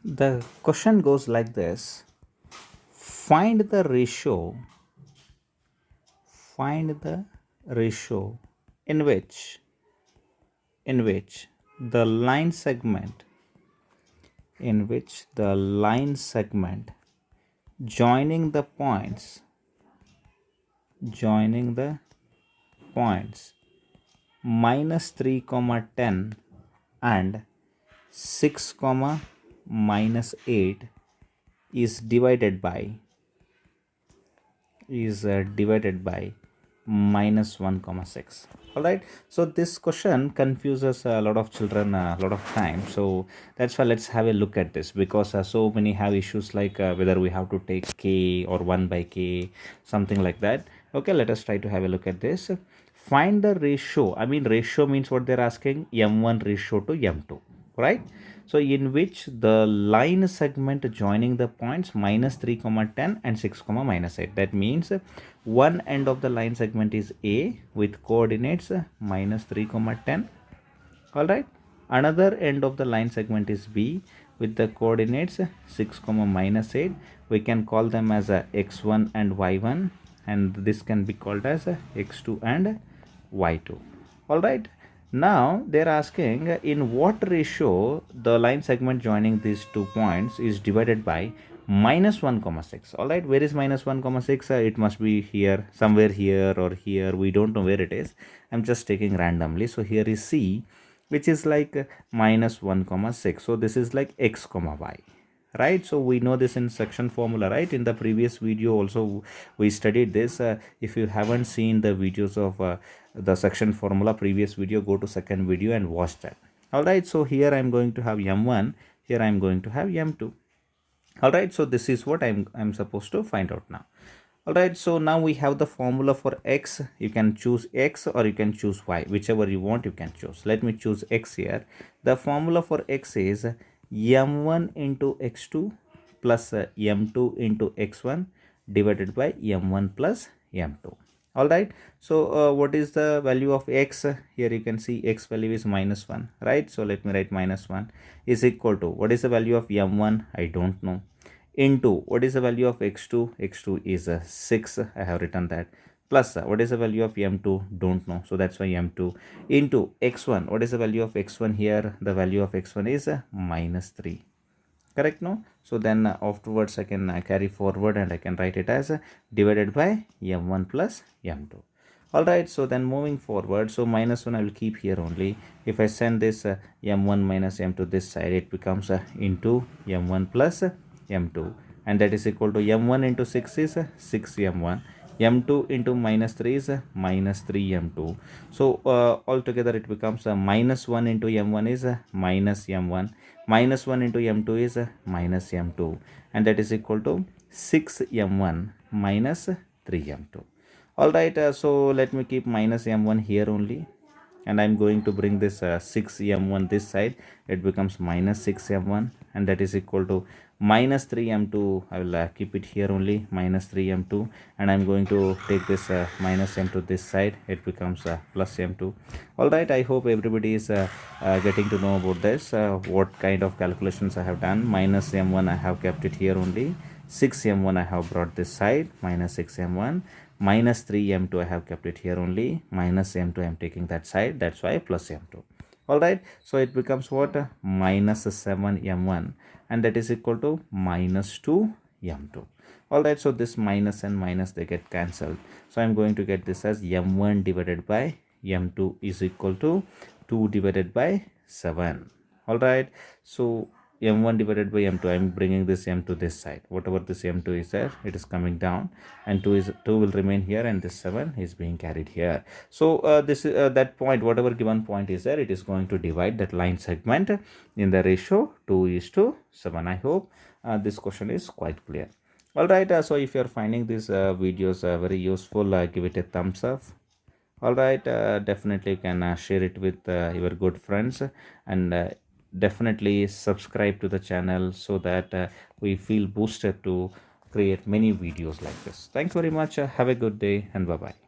The question goes like this: find the ratio, find the ratio in which the line segment, in which the line segment joining the points, joining the points minus 3 comma 10 and 6 comma minus 8 is divided by minus 1 comma 6. All right, so this question confuses a lot of children a lot of time, so that's why let's have a look at this, because so many have issues like whether we have to take k or 1 by k, something like that. Okay, let us try to have a look at this. Find the ratio. I mean, ratio means what they're asking, m1 ratio to m2, right? So in which the line segment joining the points minus 3 comma 10 and 6 comma minus 8, that means one end of the line segment is a with coordinates minus 3 comma 10. All right, another end of the line segment is b with the coordinates 6 comma minus 8. We can call them as a x1 and y1, and this can be called as a x2 and y2. All right, now they're asking in what ratio the line segment joining these 2 points is divided by minus 1 comma 6. All right, where is minus 1 comma 6? It must be here, somewhere here or here, we don't know where it is. I'm just taking randomly. So here is c, which is like minus 1 comma 6. So this is like x comma y, right? So we know this in section formula, right? In the previous video also we studied this. If you haven't seen the videos of the section formula previous video, go to second video and watch that. All right, so here I'm going to have m1, here I'm going to have m2. All right, so this is what I'm supposed to find out now. All right, so now we have the formula for x. You can choose x or you can choose y, whichever you want you can choose. Let me choose x here. The formula for x is m1 into x2 plus m2 into x1 divided by m1 plus m2. All right, so what is the value of x? Here you can see x value is minus 1, right? So let me write minus 1 is equal to, what is the value of m1? I don't know. Into, what is the value of x2? x2 is 6, I have written that, plus what is the value of m2? Don't know, so that's why m2. Into x1, what is the value of x1? Here the value of x1 is minus 3, correct? No, so then afterwards I can carry forward and I can write it as divided by m1 plus m2. All right, so then moving forward, so minus 1 I will keep here only. If I send this m1 minus m2 this side, it becomes into m1 plus m2, and that is equal to m1 into 6 is 6m1, m2 into minus 3 is minus 3m2. So altogether it becomes minus 1 into m1 is minus m1, minus 1 into m2 is minus m2, and that is equal to 6m1 minus 3m2. All right, so let me keep minus m1 here only, and I'm going to bring this 6m1 this side. It becomes minus 6m1, and that is equal to minus 3m2. I will keep it here only, minus 3m2, and I'm going to take this minus m2 this side. It becomes plus m2. All right, I hope everybody is getting to know about this, what kind of calculations I have done. Minus m1 I have kept it here only, 6m1 I have brought this side, minus 6m1, minus 3m2 I have kept it here only, minus m2 I am taking that side, that's why plus m2. All right, so it becomes what? Minus 7m1, and that is equal to minus 2m2. All right, so this minus and minus, they get cancelled, so I'm going to get this as m1 divided by m2 is equal to 2 divided by 7. All right, so m1 divided by m2, I'm bringing this m2 this side. Whatever this m2 is there, it is coming down, and 2 will remain here, and this 7 is being carried here. So this is that point, whatever given point is there, it is going to divide that line segment in the ratio 2:7. I hope this question is quite clear. All right, so if you are finding these videos very useful, give it a thumbs up. All right, definitely you can share it with your good friends, and definitely subscribe to the channel so that we feel boosted to create many videos like this. Thanks very much. Have a good day, and bye bye.